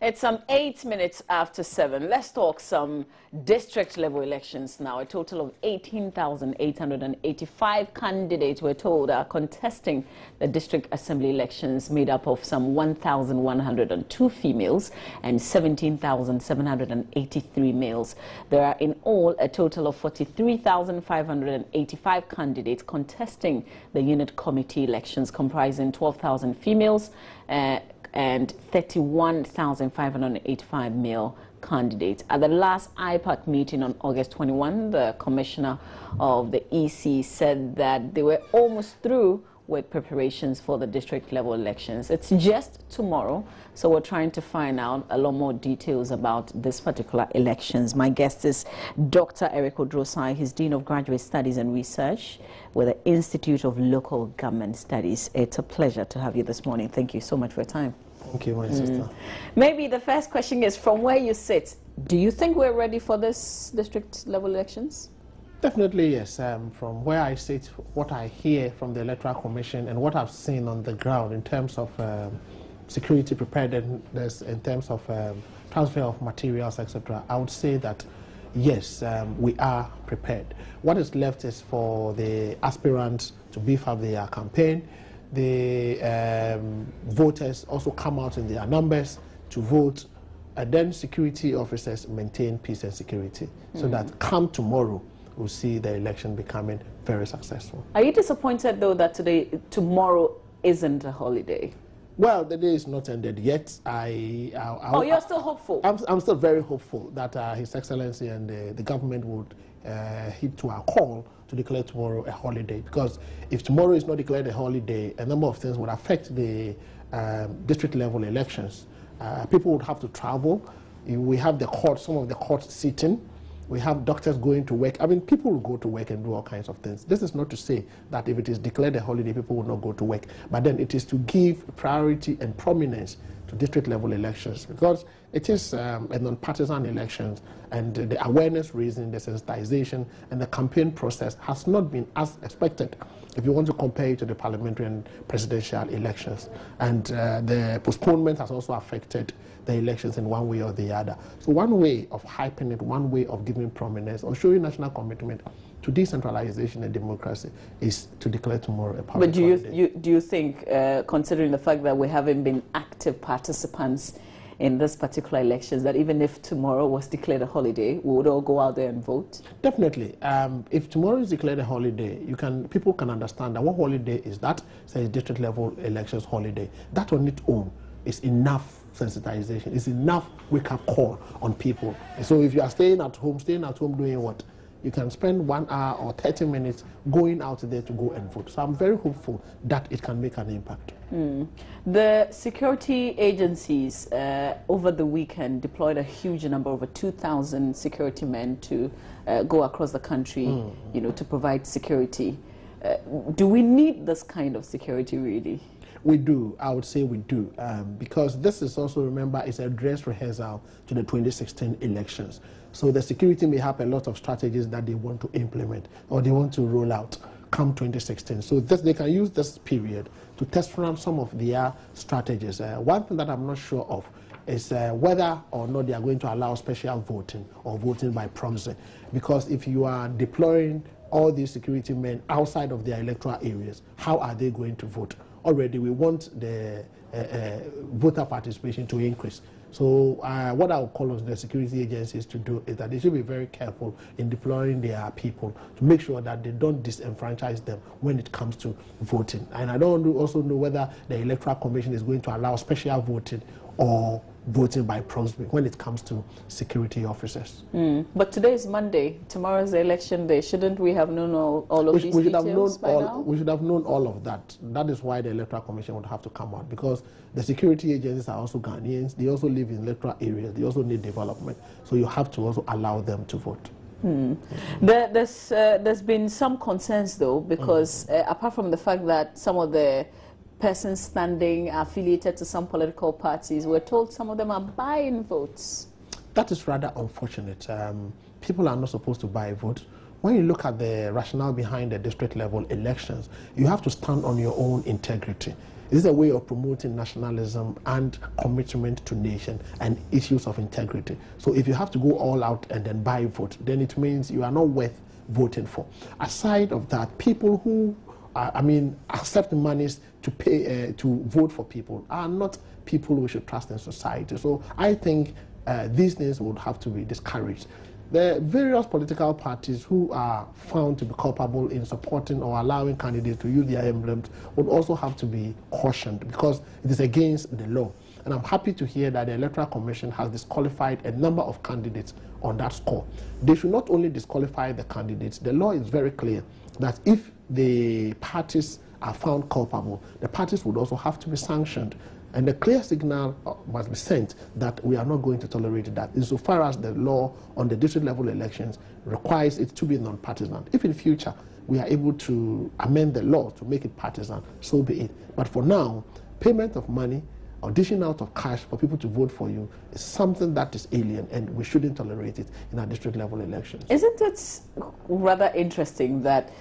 It's 8 minutes after 7. Let's talk some district level elections now. A total of 18,885 candidates, we're told, are contesting the district assembly elections, made up of some 1,102 females and 17,783 males. There are in all a total of 43,585 candidates contesting the unit committee elections, comprising 12,000 females and 31,585 male candidates. At the last IPAC meeting on August 21, the commissioner of the EC said that they were almost through with preparations for the district level elections. It's just tomorrow, so we're trying to find out a lot more details about this particular elections. My guest is Dr. Eric Odrosai. He's Dean of Graduate Studies and Research with the Institute of Local Government Studies. It's a pleasure to have you this morning. Thank you so much for your time. Thank you, my sister. Maybe the first question is, from where you sit, do you think we're ready for this district level elections? Definitely, yes. From where I sit, what I hear from the Electoral Commission and what I've seen on the ground in terms of security preparedness, in terms of transfer of materials, etc., I would say that, yes, we are prepared. What is left is for the aspirants to beef up their campaign. The voters also come out in their numbers to vote, and then security officers maintain peace and security, so that come tomorrow, we'll see the election becoming very successful. Are you disappointed, though, that tomorrow isn't a holiday? Well, the day is not ended yet. You're still hopeful? I'm still very hopeful that His Excellency and the government would heed to our call to declare tomorrow a holiday. Because if tomorrow is not declared a holiday, a number of things would affect the district level elections. People would have to travel. We have the courts, some of the courts sitting. We have doctors going to work. I mean, people will go to work and do all kinds of things. This is not to say that if it is declared a holiday, people will not go to work. But then it is to give priority and prominence to district level elections, because it is a non-partisan elections, and the awareness raising, the sensitization, and the campaign process has not been as expected if you want to compare it to the parliamentary and presidential elections. And the postponement has also affected the elections in one way or the other. So one way of hyping it, one way of giving prominence or showing national commitment to decentralization and democracy is to declare tomorrow a public holiday. But do you think, considering the fact that we haven't been active participants in this particular elections, that even if tomorrow was declared a holiday, we would all go out there and vote? Definitely. If tomorrow is declared a holiday, people can understand that what holiday is that? Say district level elections holiday. That on its own is enough sensitization. It's enough wake-up call on people. So if you are staying at home doing what? You can spend 1 hour or 30 minutes going out there to go and vote. So I'm very hopeful that it can make an impact. The security agencies over the weekend deployed a huge number, over 2,000 security men to go across the country, to provide security. Do we need this kind of security, really? We do. I would say we do, because this is also, remember, it's a dress rehearsal to the 2016 elections. So the security may have a lot of strategies that they want to implement or they want to roll out come 2016. So they can use this period to test run some of their strategies. One thing that I'm not sure of is whether or not they are going to allow special voting or voting by proxy. Because if you are deploying all these security men outside of their electoral areas, how are they going to vote? Already we want the voter participation to increase. So what I would call on the security agencies to do is that they should be very careful in deploying their people to make sure that they don't disenfranchise them when it comes to voting. And I don't also know whether the Electoral Commission is going to allow special voting or voting by proxy when it comes to security officers. But today is Monday. Tomorrow is the election day. Shouldn't we have known all of these details by now? We should have known all of that. That is why the Electoral Commission would have to come out, because the security agencies are also Ghanaians. They also live in electoral areas. They also need development. So you have to also allow them to vote. There's been some concerns, though, because apart from the fact that some of the persons standing affiliated to some political parties, we're told some of them are buying votes. That is rather unfortunate. People are not supposed to buy votes. When you look at the rationale behind the district level elections, you have to stand on your own integrity. This is a way of promoting nationalism and commitment to nation and issues of integrity. So if you have to go all out and then buy vote, then it means you are not worth voting for. Aside of that, people who accept monies to pay to vote for people are not people we should trust in society. So I think these things would have to be discouraged. The various political parties who are found to be culpable in supporting or allowing candidates to use their emblems would also have to be cautioned because it is against the law. And I'm happy to hear that the Electoral Commission has disqualified a number of candidates on that score. They should not only disqualify the candidates, the law is very clear that if the parties are found culpable, the parties would also have to be sanctioned. And the clear signal must be sent that we are not going to tolerate that insofar as the law on the district level elections requires it to be non-partisan. If in future we are able to amend the law to make it partisan, so be it. But for now, payment of money or dishing out of cash for people to vote for you is something that is alien, and we shouldn't tolerate it in our district level elections. Isn't it rather interesting that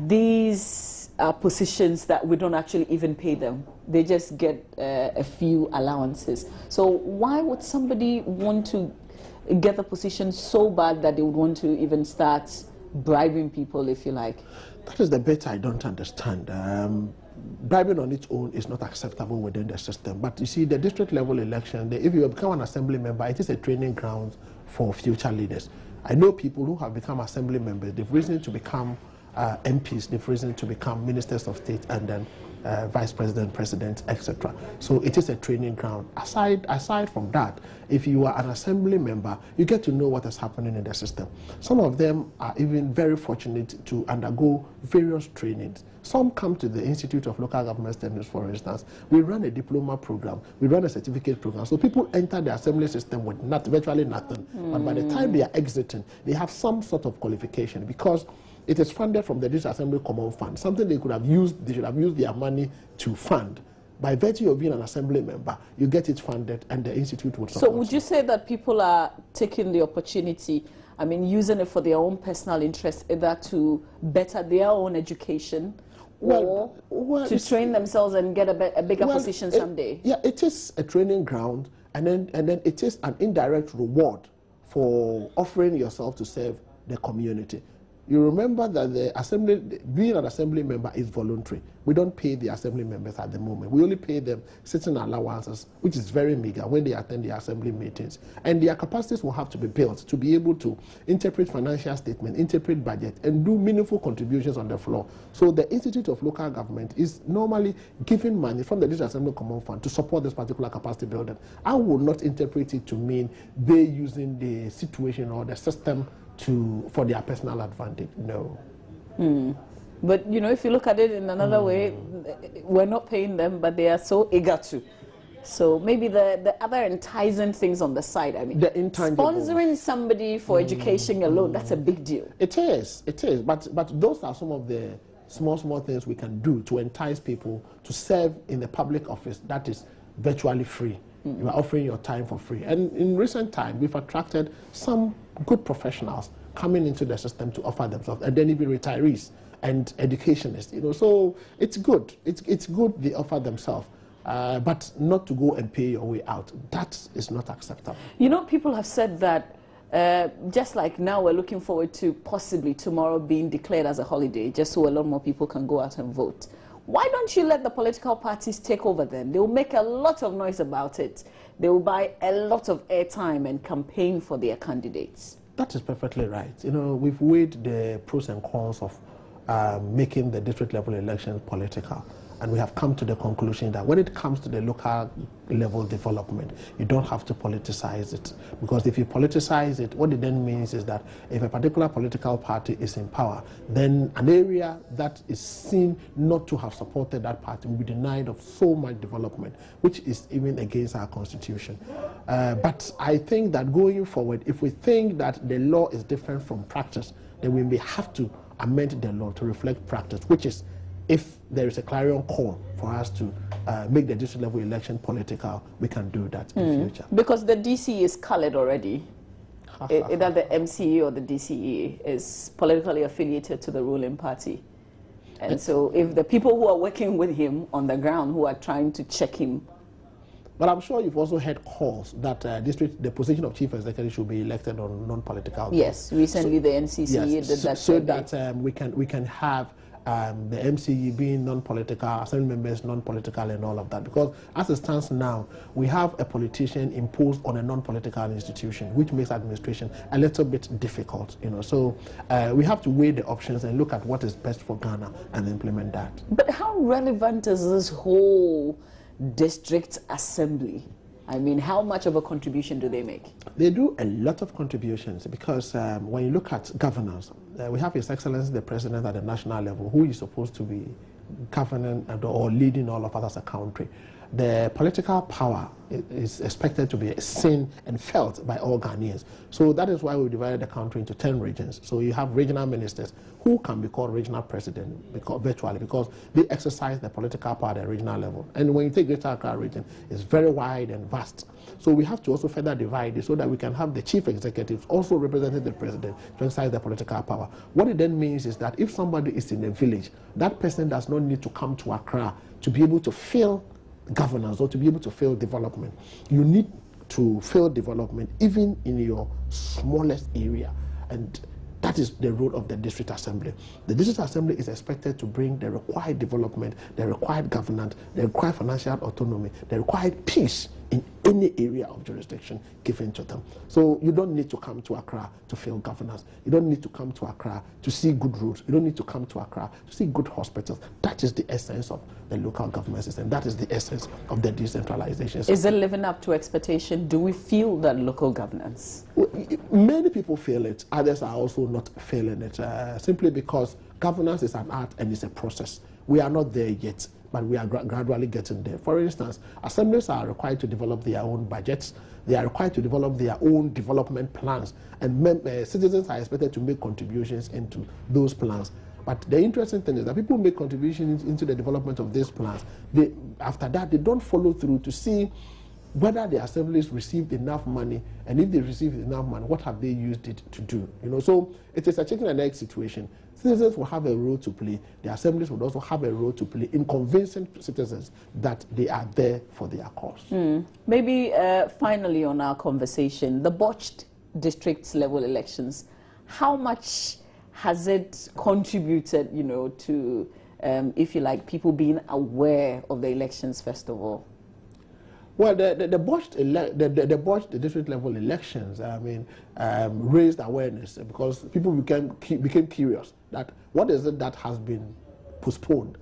these are positions that we don't actually even pay them? They just get a few allowances. So why would somebody want to get the position so bad that they would want to even start bribing people, if you like? That is the bit I don't understand. Bribing on its own is not acceptable within the system. But you see, the district level election, if you become an assembly member, it is a training ground for future leaders. I know people who have become assembly members, they've risen to become MPs, they've risen to become ministers of state and then vice president, president, etc. So it is a training ground. Aside from that, if you are an assembly member, you get to know what is happening in the system. Some of them are even very fortunate to undergo various trainings. Some come to the Institute of Local Government Standards, for instance. We run a diploma program, we run a certificate program. So people enter the assembly system with virtually nothing. But by the time they are exiting, they have some sort of qualification because it is funded from the District Assembly Common Fund, something they should have used their money to fund. By virtue of being an assembly member, you get it funded and the institute would support. So would you say that people are taking the opportunity, using it for their own personal interest, either to better their own education or to train themselves and get a bigger position someday? Yeah, it is a training ground, and then it is an indirect reward for offering yourself to serve the community. You remember that being an assembly member is voluntary. We don't pay the assembly members at the moment. We only pay them certain allowances, which is very meager when they attend the assembly meetings. And their capacities will have to be built to be able to interpret financial statements, interpret budget, and do meaningful contributions on the floor. So the Institute of Local Government is normally giving money from the District Assembly Common Fund to support this particular capacity building. I would not interpret it to mean they're using the situation or the system for their personal advantage. No. But if you look at it in another way, we're not paying them, but they are so eager to. So maybe the other enticing things on the side, the intangibles. Sponsoring somebody for education alone, that's a big deal. It is. But those are some of the small things we can do to entice people to serve in the public office that is virtually free. You are offering your time for free. And in recent time, we've attracted some good professionals coming into the system to offer themselves, and then even retirees and educationists. So it's good. It's good they offer themselves, but not to go and pay your way out. That is not acceptable. People have said that just like now we're looking forward to possibly tomorrow being declared as a holiday, just so a lot more people can go out and vote. Why don't you let the political parties take over then? They will make a lot of noise about it. They will buy a lot of airtime and campaign for their candidates. That is perfectly right. We've weighed the pros and cons of making the district level elections political. And we have come to the conclusion that when it comes to the local level development, you don't have to politicize it. Because if you politicize it, what it then means is that if a particular political party is in power, then an area that is seen not to have supported that party will be denied of so much development, which is even against our constitution. But I think that going forward, if we think that the law is different from practice, then we may have to amend the law to reflect practice, which is if there is a clarion call for us to make the district level election political, we can do that in the future. Because the DCE is colored already. Either the MCE or the DCE is politically affiliated to the ruling party. And so if the people who are working with him on the ground, who are trying to check him. But I'm sure you've also heard calls that the position of chief executive should be elected on non-political basis. Yes, recently the NCC did that. So that we can have the MCE being non-political, assembly members non-political, and all of that. Because as it stands now, we have a politician imposed on a non-political institution, which makes administration a little bit difficult. So we have to weigh the options and look at what is best for Ghana and implement that. But how relevant is this whole district assembly? I mean, how much of a contribution do they make? They do a lot of contributions because when you look at governance, we have His Excellency the President at the national level, who is supposed to be governing or leading all of us as a country. The political power is expected to be seen and felt by all Ghanaians. So that is why we divided the country into 10 regions. So you have regional ministers who can be called regional president virtually because they exercise the political power at the regional level. And when you take Greater Accra region, it's very wide and vast. So we have to also further divide it so that we can have the chief executives also representing the president to exercise the political power. What it then means is that if somebody is in a village, that person does not need to come to Accra to be able to feel governance or to be able to fill development. You need to fill development even in your smallest area, and that is the role of the district assembly. The district assembly is expected to bring the required development, the required governance, the required financial autonomy, the required peace in any area of jurisdiction given to them. So you don't need to come to Accra to fill governance. You don't need to come to Accra to see good roads. You don't need to come to Accra to see good hospitals. That is the essence of the local government system. That is the essence of the decentralization system. Is it living up to expectation? Do we feel that local governance? Many people feel it. Others are also not feeling it, simply because governance is an art and it's a process. We are not there yet, but we are gradually getting there. For instance, assemblies are required to develop their own budgets. They are required to develop their own development plans, and citizens are expected to make contributions into those plans. But the interesting thing is that people make contributions into the development of these plans. After that, they don't follow through to see whether the assemblies received enough money, and if they received enough money, what have they used it to do? So it is a chicken and egg situation. Citizens will have a role to play. The assemblies will also have a role to play in convincing citizens that they are there for their cause. Maybe finally on our conversation, the botched district level elections, how much has it contributed, to, if you like, people being aware of the elections, first of all? Well, the botched district level elections, raised awareness because people became curious that what is it that has been postponed.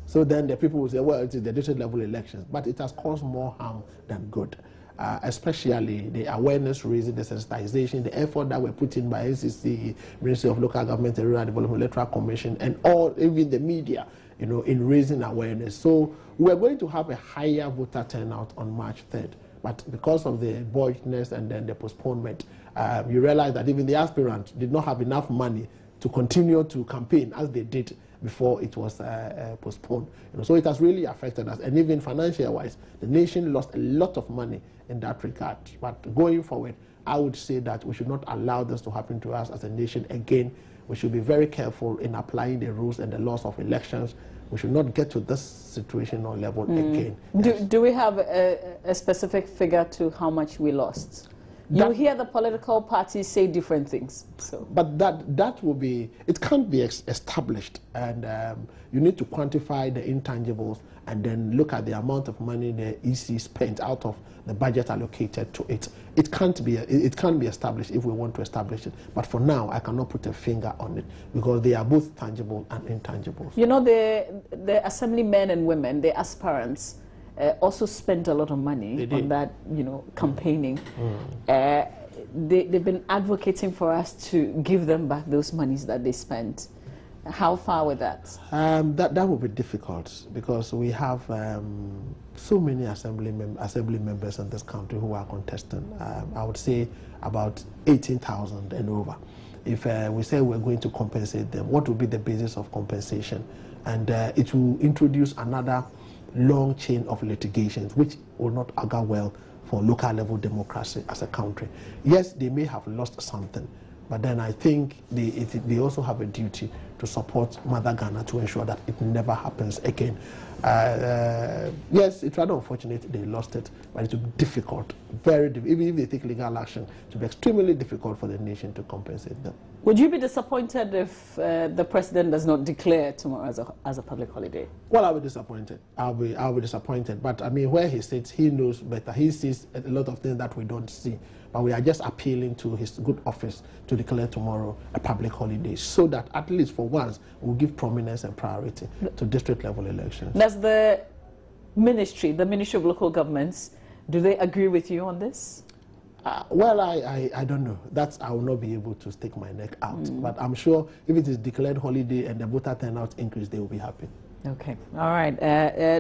So then the people will say, well, it is the district level elections, but it has caused more harm than good. Especially the awareness raising, the sensitization, the effort that were put in by NCC, Ministry of Local Government and Rural Development, Electoral Commission, and even the media, in raising awareness. So we are going to have a higher voter turnout on March 3rd. But because of the botchedness and then the postponement, you realize that even the aspirants did not have enough money to continue to campaign as they did before it was postponed. So it has really affected us. And even financial-wise, the nation lost a lot of money in that regard. But going forward, I would say that we should not allow this to happen to us as a nation again. We should be very careful in applying the rules and the laws of elections. We should not get to this situation or level again. Do we have a specific figure to how much we lost? You hear the political parties say different things. So. But that will be, it can't be established, and you need to quantify the intangibles and then look at the amount of money the EC spent out of the budget allocated to it. It can't be established if we want to establish it. But for now, I cannot put a finger on it because they are both tangible and intangible. The assemblymen and women, the aspirants, also spent a lot of money on that, campaigning. They've been advocating for us to give them back those monies that they spent. How far with that? That will be difficult because we have so many assembly members in this country who are contesting. I would say about 18,000 and over. If we say we're going to compensate them, what will be the basis of compensation? And it will introduce another long chain of litigations, which will not augur well for local level democracy as a country. Yes, they may have lost something, but then I think they also have a duty to support Mother Ghana to ensure that it never happens again. Yes, it's rather unfortunate they lost it, but it will be difficult, very difficult. Even if they take legal action, it will be extremely difficult for the nation to compensate them. Would you be disappointed if the president does not declare tomorrow as a public holiday? Well, I'll be disappointed. I'll be disappointed. But I mean, where he sits, he knows better. He sees a lot of things that we don't see. But we are just appealing to his good office to declare tomorrow a public holiday, so that at least for once we'll give prominence and priority to district level elections. Does the Ministry of Local Governments, do they agree with you on this? Well, I don't know. That I will not be able to stick my neck out. But I'm sure if it is declared holiday and the voter turnout increase, they will be happy. Okay. All right.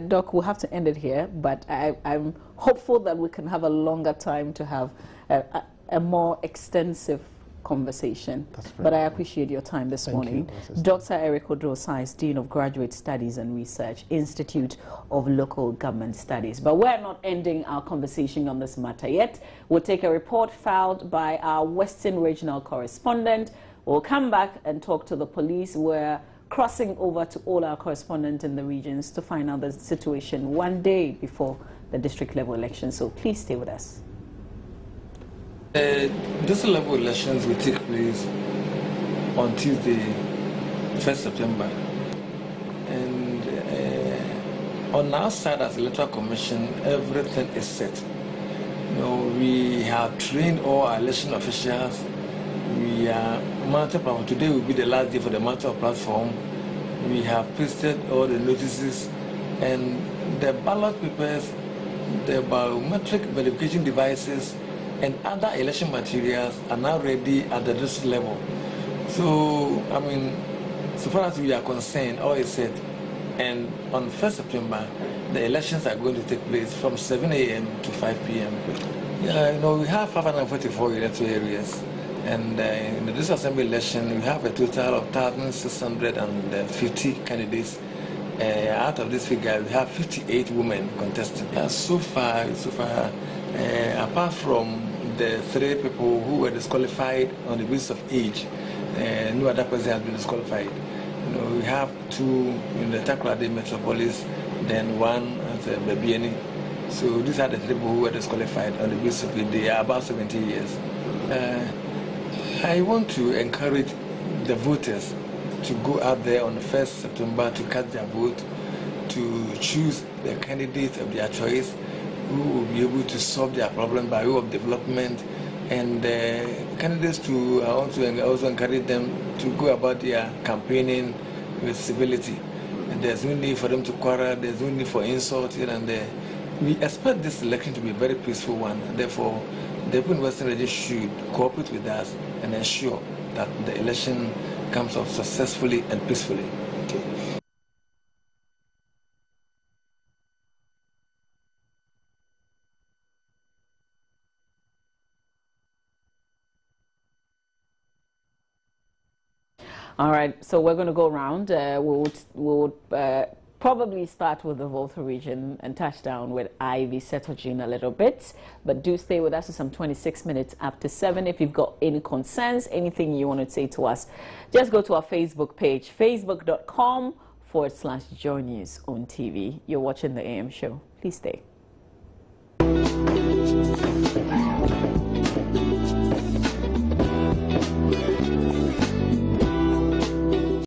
Doc, we'll have to end it here, but I'm hopeful that we can have a longer time to have a more extensive conversation. But I appreciate your time this morning. Dr. Eric Odro-Saiz, Dean of Graduate Studies and Research, Institute of Local Government Studies. But we're not ending our conversation on this matter yet. We'll take a report filed by our Western Regional Correspondent. We'll come back and talk to the police. We're crossing over to all our correspondents in the regions to find out the situation one day before the district level election. So please stay with us. District level elections will take place on Tuesday, 1st September. And on our side as Electoral Commission, everything is set. You know, we have trained all our election officials. We are platform. Today will be the last day for the matter platform. We have pasted all the notices, and the ballot papers, the biometric verification devices, and other election materials are now ready at the district level. So, I mean, so far as we are concerned, all is set. And on 1st September, the elections are going to take place from 7 a.m. to 5 p.m. Yeah, you know, we have 544 electoral areas. And in the district assembly election, we have a total of 1,650 candidates. Out of this figure, we have 58 women contesting. So far, apart from the 3 people who were disqualified on the basis of age, no other person has been disqualified. You know, we have 2 in the Takoradi Metropolis, then 1 at Babiani. So these are the 3 people who were disqualified on the basis of age. They are about 70 years. I want to encourage the voters to go out there on the 1st September to cast their vote, to choose the candidates of their choice, who will be able to solve their problem by way of development, and candidates to also encourage them to go about their campaigning with civility. And there's no need for them to quarrel, there's no need for insult here and there. We expect this election to be a very peaceful one, and therefore the people in Western region should cooperate with us and ensure that the election comes off successfully and peacefully. Okay. All right, so we're going to go around. We'll probably start with the Volta region and touch down with Ivy Setogene a little bit. But do stay with us for some 26 minutes after 7. If you've got any concerns, anything you want to say to us, just go to our Facebook page, facebook.com/Joy News on TV. You're watching the AM show. Please stay.